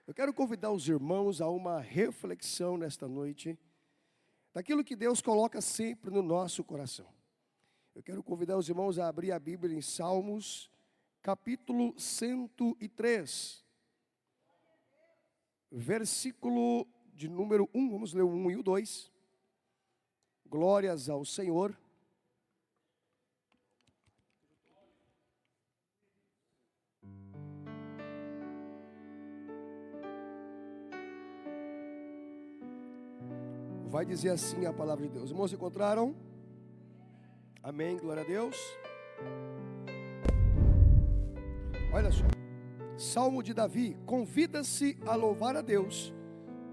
Eu quero convidar os irmãos a uma reflexão nesta noite, daquilo que Deus coloca sempre no nosso coração. Eu quero convidar os irmãos a abrir a Bíblia em Salmos, capítulo 103, versículo de número 1, vamos ler o 1 e o 2. Glórias ao Senhor. Vai dizer assim a palavra de Deus. Irmãos, encontraram? Amém, glória a Deus. Olha só. Salmo de Davi. Convida-se a louvar a Deus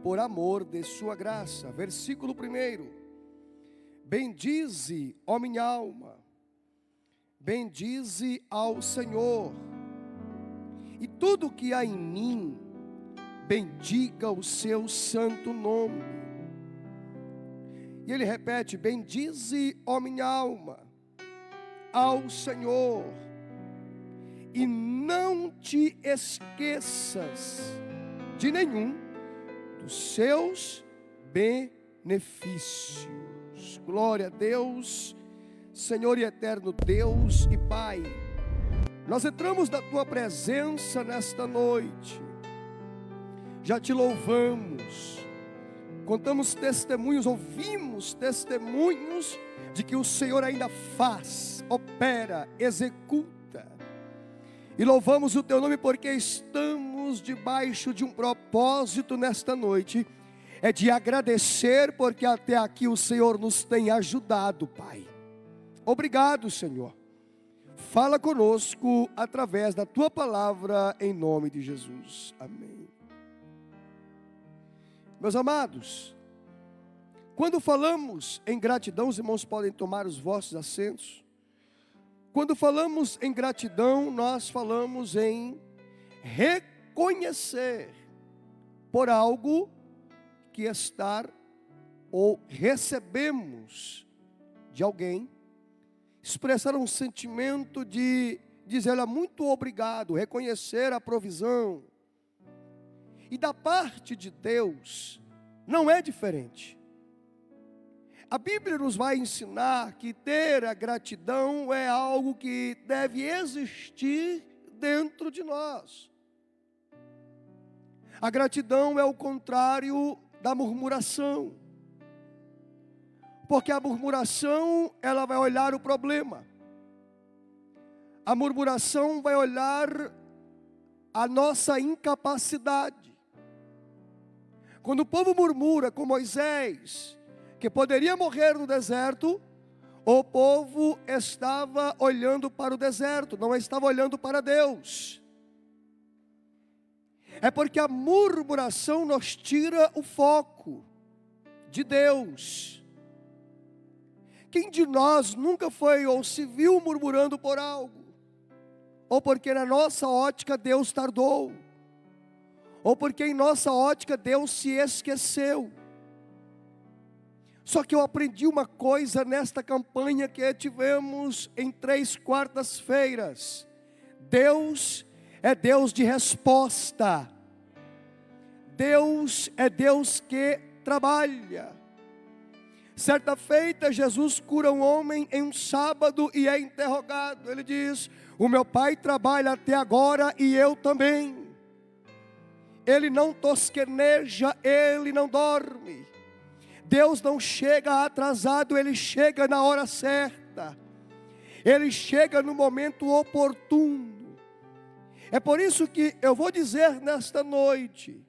por amor de sua graça. Versículo 1. Bendize, ó minha alma, bendize ao Senhor, e tudo que há em mim, bendiga o seu santo nome. E ele repete: bendize, ó minha alma, ao Senhor, e não te esqueças de nenhum dos seus benefícios. Glória a Deus, Senhor e eterno Deus e Pai. Nós entramos na tua presença nesta noite, já te louvamos, contamos testemunhos, ouvimos testemunhos de que o Senhor ainda faz, opera, executa. E louvamos o teu nome porque estamos debaixo de um propósito nesta noite. É de agradecer porque até aqui o Senhor nos tem ajudado, Pai. Obrigado, Senhor. Fala conosco através da tua palavra em nome de Jesus. Amém. Meus amados, quando falamos em gratidão, os irmãos podem tomar os vossos assentos. Quando falamos em gratidão, nós falamos em reconhecer por algo que estar ou recebemos de alguém, expressar um sentimento de dizer muito obrigado, reconhecer a provisão. E da parte de Deus, não é diferente. A Bíblia nos vai ensinar que ter a gratidão é algo que deve existir dentro de nós. A gratidão é o contrário da murmuração. Porque a murmuração, ela vai olhar o problema. A murmuração vai olhar a nossa incapacidade. Quando o povo murmura com Moisés, que poderia morrer no deserto, o povo estava olhando para o deserto, não estava olhando para Deus. É porque a murmuração nos tira o foco de Deus. Quem de nós nunca foi ou se viu murmurando por algo? Ou porque na nossa ótica Deus tardou? Ou porque em nossa ótica Deus se esqueceu? Só que eu aprendi uma coisa nesta campanha que tivemos em 3 quartas-feiras. Deus é Deus de resposta. Deus é Deus que trabalha. Certa feita, Jesus cura um homem em um sábado e é interrogado. Ele diz: o meu pai trabalha até agora e eu também. Ele não tosqueneja, ele não dorme. Deus não chega atrasado, ele chega na hora certa. Ele chega no momento oportuno. É por isso que eu vou dizer nesta noite,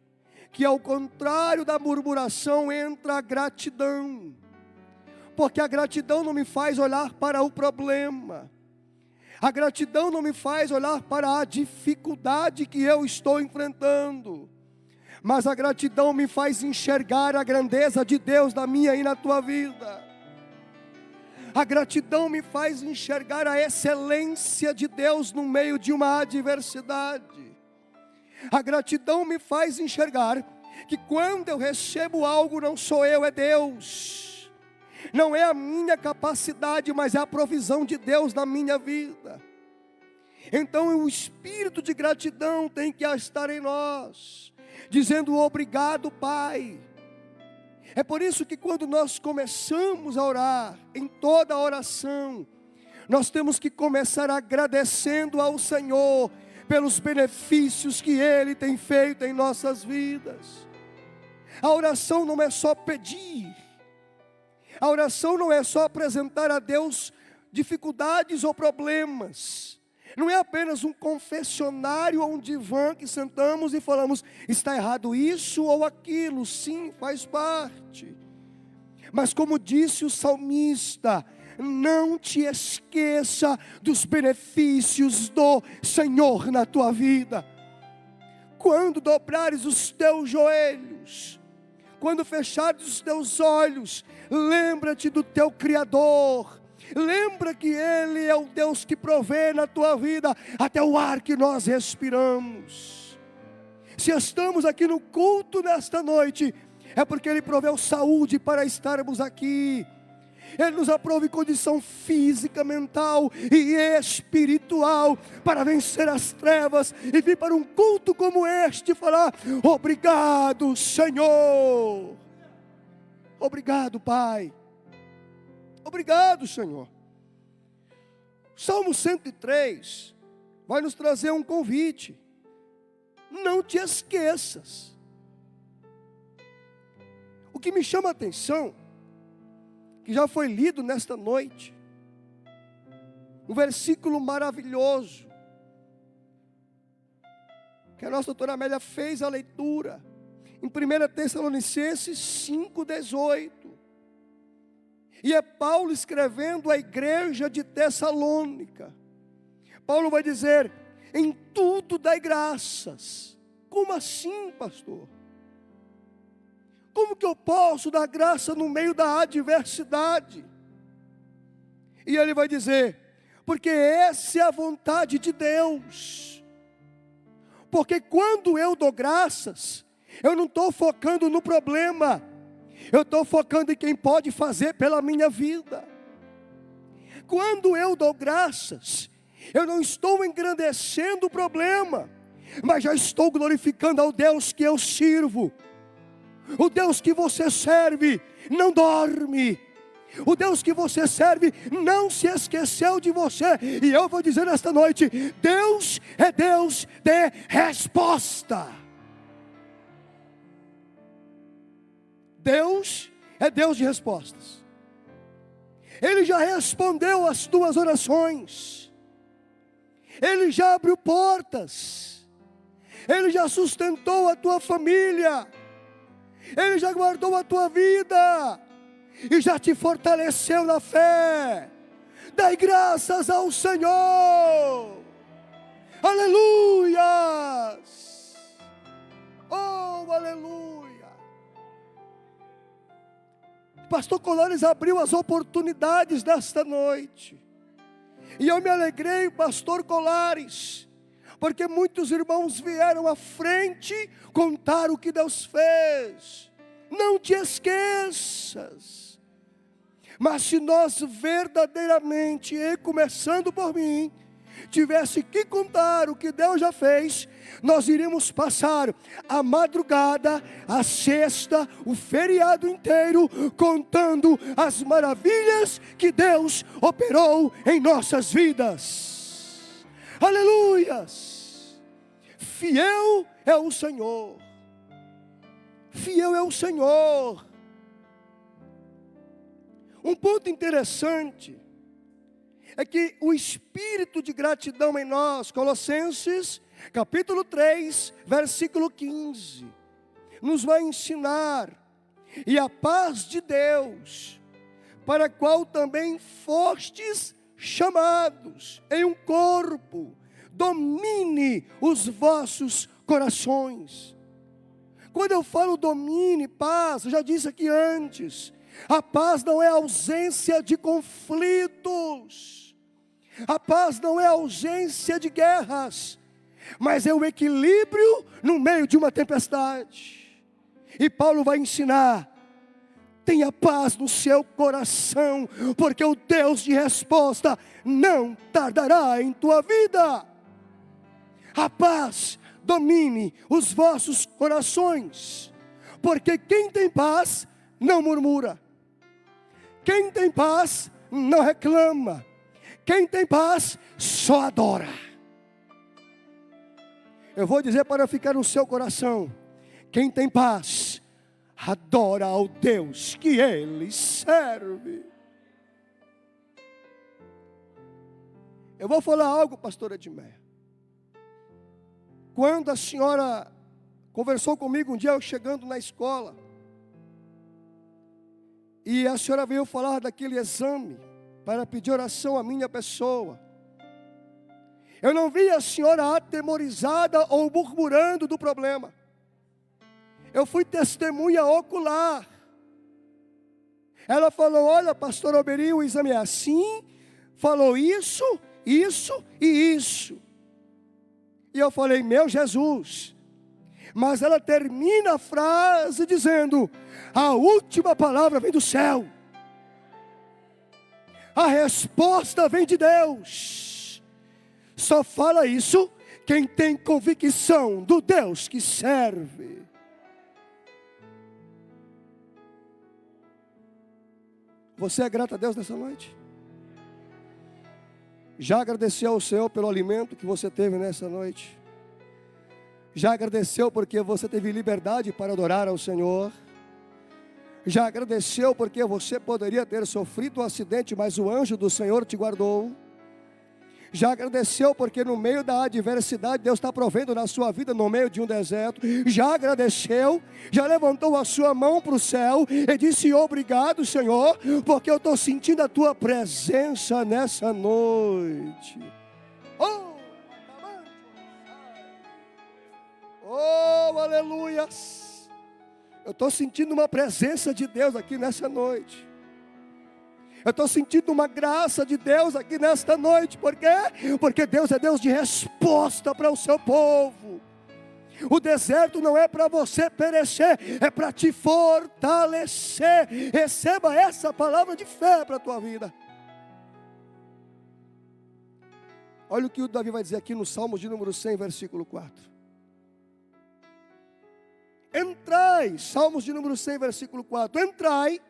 que ao contrário da murmuração entra a gratidão. Porque a gratidão não me faz olhar para o problema. A gratidão não me faz olhar para a dificuldade que eu estou enfrentando. Mas a gratidão me faz enxergar a grandeza de Deus na minha e na tua vida. A gratidão me faz enxergar a excelência de Deus no meio de uma adversidade. A gratidão me faz enxergar que quando eu recebo algo não sou eu, é Deus. Não é a minha capacidade, mas é a provisão de Deus na minha vida. Então o espírito de gratidão tem que estar em nós. dizendo obrigado, Pai. É por isso que quando nós começamos a orar, em toda oração, nós temos que começar agradecendo ao Senhor pelos benefícios que Ele tem feito em nossas vidas. A oração não é só pedir, a oração não é só apresentar a Deus dificuldades ou problemas, não é apenas um confessionário ou um divã que sentamos e falamos, está errado isso ou aquilo, sim, faz parte. Mas como disse o salmista, não te esqueça dos benefícios do Senhor na tua vida. Quando dobrares os teus joelhos, quando fechares os teus olhos, lembra-te do teu Criador. Lembra que Ele é o Deus que provê na tua vida até o ar que nós respiramos. Se estamos aqui no culto nesta noite, é porque Ele proveu saúde para estarmos aqui. Ele nos aprove condição física, mental e espiritual para vencer as trevas e vir para um culto como este e falar, obrigado, Senhor. Obrigado, Pai. Obrigado, Senhor. Salmo 103 vai nos trazer um convite. Não te esqueças. O que me chama a atenção, que já foi lido nesta noite, um versículo maravilhoso, que a nossa doutora Amélia fez a leitura, em 1 Tessalonicenses 5,18, e é Paulo escrevendo à igreja de Tessalônica. Paulo vai dizer, em tudo dai graças. Como assim, pastor? Como que eu posso dar graça no meio da adversidade? E ele vai dizer, porque essa é a vontade de Deus. Porque quando eu dou graças, eu não estou focando no problema, eu estou focando em quem pode fazer pela minha vida. Quando eu dou graças, eu não estou engrandecendo o problema, mas já estou glorificando ao Deus que eu sirvo. O Deus que você serve não dorme. O Deus que você serve não se esqueceu de você. E eu vou dizer esta noite, Deus é Deus de resposta. Deus é Deus de respostas. Ele já respondeu as tuas orações. Ele já abriu portas. Ele já sustentou a tua família. Ele já guardou a tua vida e já te fortaleceu na fé. Dai graças ao Senhor. Aleluias. Oh, aleluia. Pastor Colares abriu as oportunidades desta noite. E eu me alegrei, pastor Colares, porque muitos irmãos vieram à frente contar o que Deus fez. Não te esqueças. Mas se nós verdadeiramente, e começando por mim, tivesse que contar o que Deus já fez, nós iríamos passar a madrugada, a sexta, o feriado inteiro, contando as maravilhas que Deus operou em nossas vidas. Aleluias! Fiel é o Senhor. Fiel é o Senhor. Um ponto interessante é que o espírito de gratidão em nós, Colossenses capítulo 3, versículo 15, nos vai ensinar, e a paz de Deus, para a qual também fostes chamados em um corpo, domine os vossos corações. Quando eu falo domine, paz, eu já disse aqui antes, a paz não é ausência de conflitos, a paz não é ausência de guerras, mas é o equilíbrio no meio de uma tempestade. E Paulo vai ensinar, tenha paz no seu coração, porque o Deus de resposta não tardará em tua vida. A paz domine os vossos corações, porque quem tem paz não murmura, quem tem paz não reclama, quem tem paz só adora. Eu vou dizer para ficar no seu coração: quem tem paz adora ao Deus que ele serve. Eu vou falar algo, pastora Edmeia. Quando a senhora conversou comigo um dia, eu chegando na escola, e a senhora veio falar daquele exame, para pedir oração à minha pessoa, eu não vi a senhora atemorizada ou murmurando do problema. Eu fui testemunha ocular. Ela falou: olha, pastor Alberi, o exame é assim, falou isso, isso e isso. E eu falei: meu Jesus. Mas ela termina a frase dizendo: a última palavra vem do céu, a resposta vem de Deus. Só fala isso quem tem convicção do Deus que serve. Você é grato a Deus nessa noite? Já agradeceu ao Senhor pelo alimento que você teve nessa noite? Já agradeceu porque você teve liberdade para adorar ao Senhor? Já agradeceu porque você poderia ter sofrido um acidente, mas o anjo do Senhor te guardou? Já agradeceu porque no meio da adversidade Deus está provendo na sua vida, no meio de um deserto? Já agradeceu? Já levantou a sua mão para o céu e disse: obrigado, Senhor, porque eu estou sentindo a tua presença nessa noite. Oh, aleluias! Eu estou sentindo uma presença de Deus aqui nessa noite. Eu estou sentindo uma graça de Deus aqui nesta noite. Por quê? Porque Deus é Deus de resposta para o seu povo. O deserto não é para você perecer, é para te fortalecer. Receba essa palavra de fé para a tua vida. Olha o que o Davi vai dizer aqui no Salmos de número 100, versículo 4. Entrai, Salmos de número 100, versículo 4. Entrai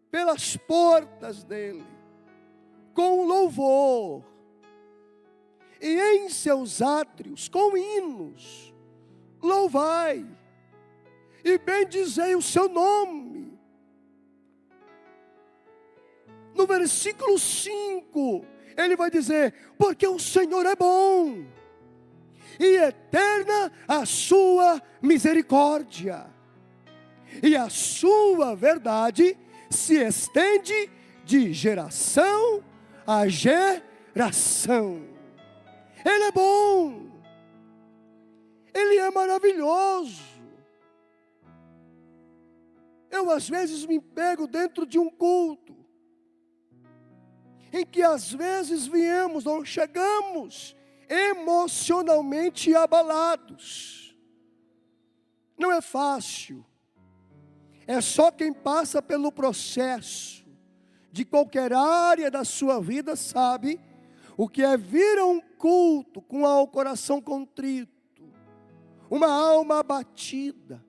pelas portas dele, com louvor, e em seus átrios, com hinos, louvai, e bendizei o seu nome. No versículo 5, ele vai dizer: porque o Senhor é bom, e eterna a sua misericórdia, e a sua verdade se estende de geração a geração. Ele é bom, Ele é maravilhoso. Eu às vezes me pego dentro de um culto, em que às vezes viemos ou chegamos emocionalmente abalados. Não é fácil. É só quem passa pelo processo de qualquer área da sua vida sabe o que é vir a um culto com o coração contrito, uma alma abatida.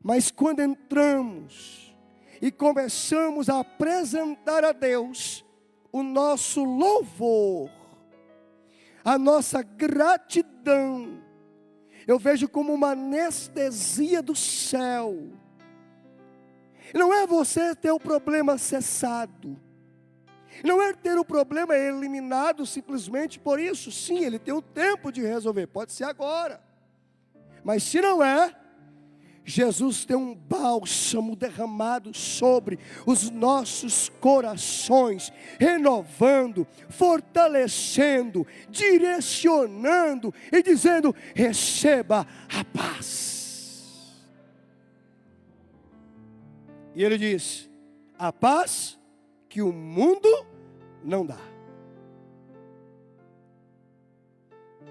Mas quando entramos e começamos a apresentar a Deus o nosso louvor, a nossa gratidão, eu vejo como uma anestesia do céu. Não é você ter o problema cessado, não é ter o problema eliminado simplesmente por isso. Sim, ele tem o tempo de resolver, pode ser agora. Mas se não é, Jesus tem um bálsamo derramado sobre os nossos corações, renovando, fortalecendo, direcionando e dizendo: receba a paz. E ele diz: a paz que o mundo não dá.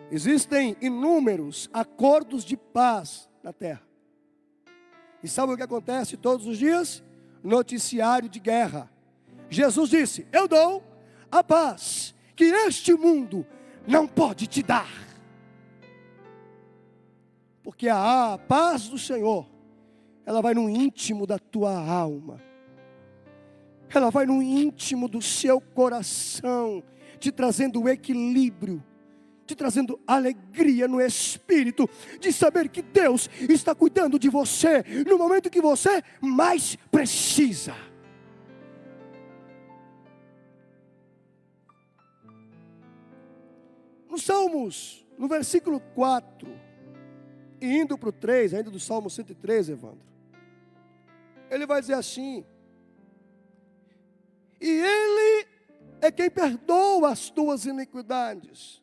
Existem inúmeros acordos de paz na terra. E sabe o que acontece todos os dias? Noticiário de guerra. Jesus disse: eu dou a paz que este mundo não pode te dar. Porque a paz do Senhor, ela vai no íntimo da tua alma. Ela vai no íntimo do seu coração, te trazendo equilíbrio, te trazendo alegria no espírito, de saber que Deus está cuidando de você, no momento que você mais precisa. Nos Salmos, no versículo 4, e indo para o 3, ainda do Salmo 103, Evandro, ele vai dizer assim: e Ele é quem perdoa as tuas iniquidades,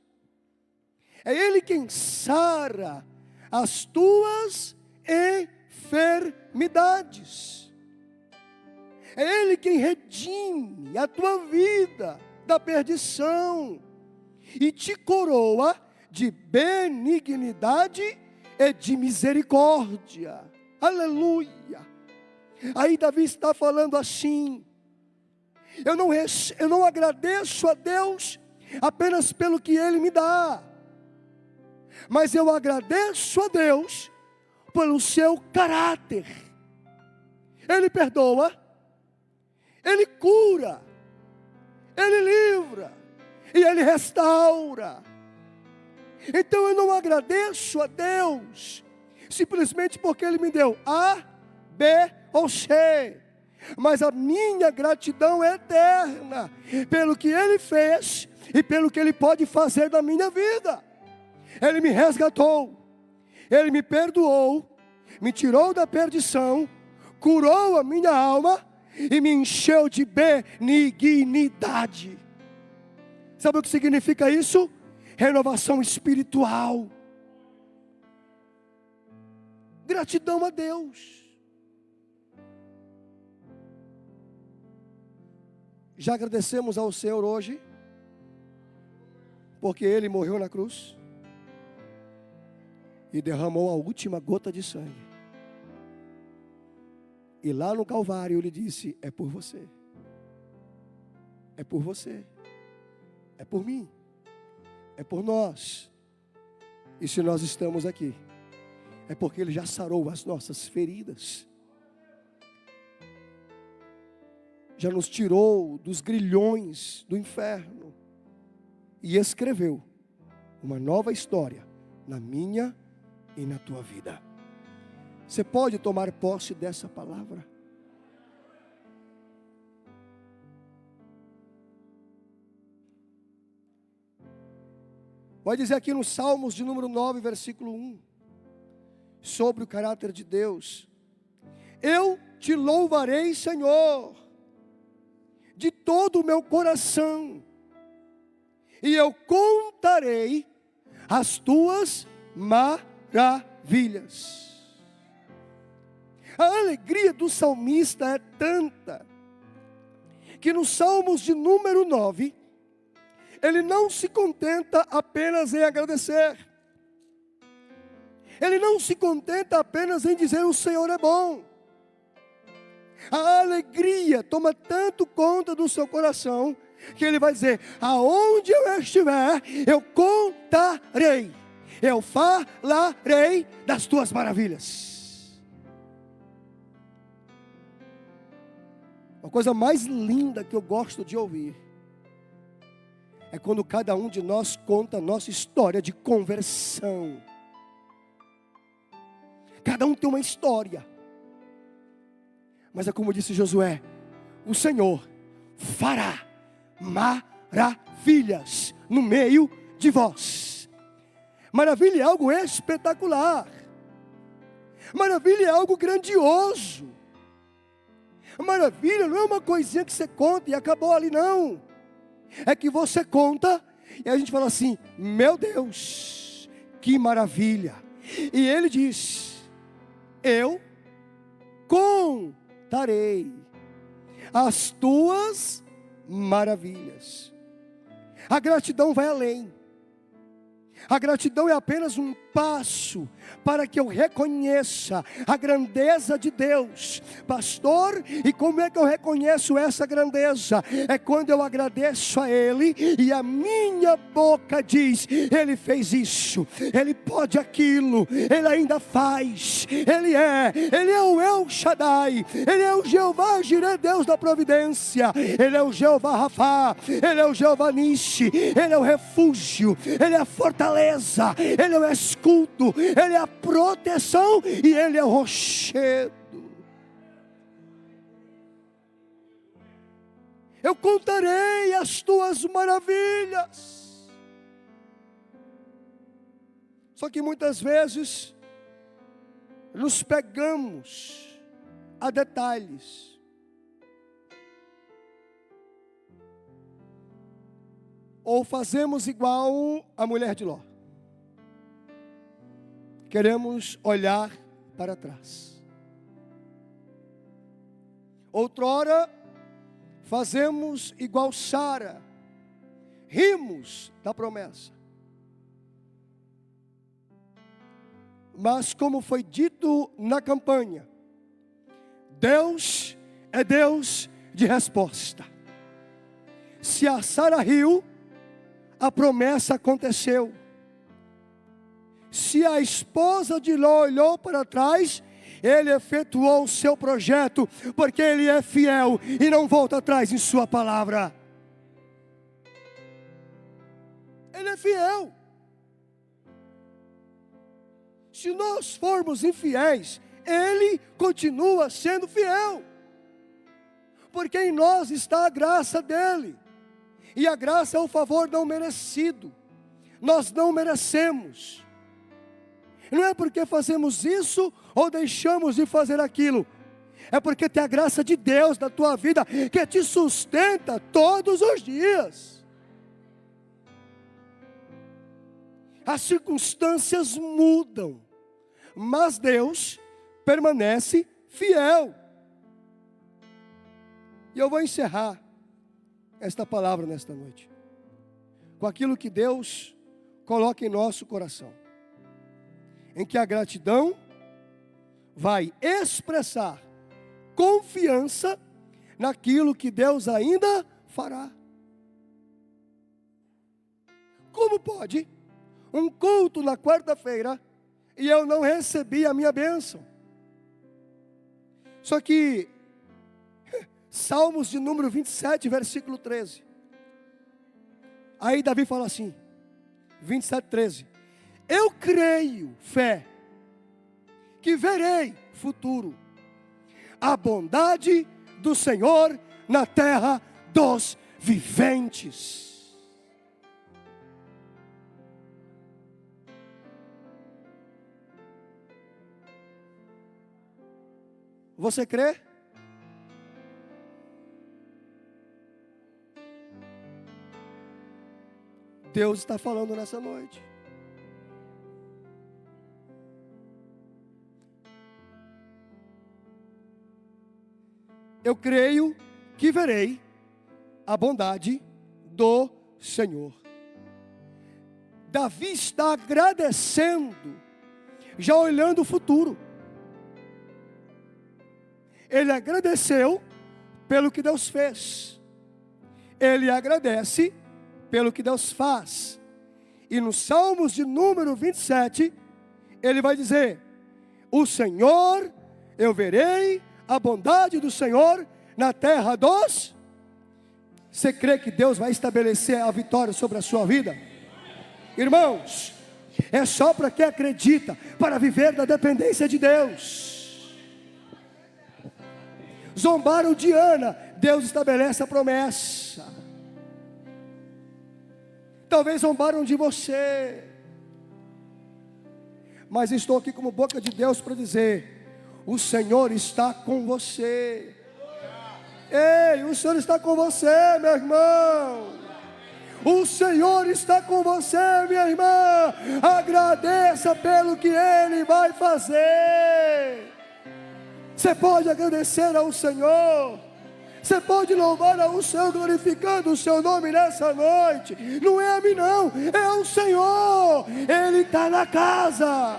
é Ele quem sara as tuas enfermidades, é Ele quem redime a tua vida da perdição, e te coroa de benignidade e de misericórdia. Aleluia. Aí Davi está falando assim: eu não agradeço a Deus apenas pelo que Ele me dá, mas eu agradeço a Deus pelo seu caráter. Ele perdoa, Ele cura, Ele livra e Ele restaura. Então eu não agradeço a Deus simplesmente porque Ele me deu A, B ou C, mas a minha gratidão é eterna pelo que Ele fez e pelo que Ele pode fazer na minha vida. Ele me resgatou, Ele me perdoou, me tirou da perdição, curou a minha alma e me encheu de benignidade. Sabe o que significa isso? Renovação espiritual. Gratidão a Deus. Já agradecemos ao Senhor hoje, porque Ele morreu na cruz e derramou a última gota de sangue. E lá no Calvário Ele disse: é por você, é por você, é por mim, é por nós. E se nós estamos aqui, é porque Ele já sarou as nossas feridas, já nos tirou dos grilhões do inferno e escreveu uma nova história na minha e na tua vida. Você pode tomar posse dessa palavra? Vai dizer aqui no Salmos de número 9, versículo 1, sobre o caráter de Deus: eu te louvarei, Senhor, de todo o meu coração, e eu contarei as tuas maravilhas. A alegria do salmista é tanta, que nos Salmos de número 9, ele não se contenta apenas em agradecer. Ele não se contenta apenas em dizer: o Senhor é bom. A alegria toma tanto conta do seu coração, que ele vai dizer: aonde eu estiver, eu contarei, eu falarei das tuas maravilhas. A coisa mais linda que eu gosto de ouvir é quando cada um de nós conta a nossa história de conversão. Cada um tem uma história, mas é como disse Josué: o Senhor fará maravilhas no meio de vós. Maravilha é algo espetacular, maravilha é algo grandioso. Maravilha não é uma coisinha que você conta e acabou ali, não. É que você conta e a gente fala assim: meu Deus, que maravilha. E ele diz: eu contarei as tuas maravilhas. A gratidão vai além. A gratidão é apenas um passo para que eu reconheça a grandeza de Deus. Pastor, e como é que eu reconheço essa grandeza? É quando eu agradeço a Ele e a minha boca diz: Ele fez isso, Ele pode aquilo, Ele ainda faz, Ele é o El Shaddai, Ele é o Jeová Jireh, Deus da providência, Ele é o Jeová Rafá, Ele é o Jeová Nishi, Ele é o refúgio, Ele é a fortaleza, Ele é o escudo, Ele é a proteção e Ele é o rochedo. Eu contarei as tuas maravilhas. Só que muitas vezes nos pegamos a detalhes. Ou fazemos igual a mulher de Ló. Queremos olhar para trás. Outrora, fazemos igual Sara. Rimos da promessa. Mas como foi dito na campanha, Deus é Deus de resposta. Se a Sara riu, a promessa aconteceu. Se a esposa de Ló olhou para trás, ele efetuou o seu projeto, porque ele é fiel e não volta atrás em sua palavra. Ele é fiel. Se nós formos infiéis, ele continua sendo fiel, porque em nós está a graça dele, e a graça é o favor não merecido. Nós não merecemos. Não é porque fazemos isso ou deixamos de fazer aquilo. É porque tem a graça de Deus na tua vida que te sustenta todos os dias. As circunstâncias mudam, mas Deus permanece fiel. E eu vou encerrar esta palavra nesta noite com aquilo que Deus coloca em nosso coração, em que a gratidão vai expressar confiança naquilo que Deus ainda fará. Como pode um culto na quarta-feira e eu não recebi a minha bênção? Só que Salmos de número 27, versículo 13. Aí Davi fala assim, 27, 13. Eu creio, fé, que verei futuro, a bondade do Senhor na terra dos viventes. Você crê? Deus está falando nessa noite. Eu creio que verei a bondade do Senhor. Davi está agradecendo, já olhando o futuro. Ele agradeceu pelo que Deus fez. Ele agradece pelo que Deus faz. E no Salmos de número 27, ele vai dizer: o Senhor, eu verei a bondade do Senhor na terra dos... Você crê que Deus vai estabelecer a vitória sobre a sua vida? Irmãos, é só para quem acredita, para viver da dependência de Deus. Zombaram de Ana, Deus estabelece a promessa. Talvez zombaram de você, mas estou aqui como boca de Deus para dizer: o Senhor está com você. Ei, o Senhor está com você, meu irmão. O Senhor está com você, minha irmã. Agradeça pelo que Ele vai fazer. Você pode agradecer ao Senhor. Você pode louvar ao Senhor, glorificando o seu nome nessa noite. Não é a mim não, é o Senhor. Ele está na casa.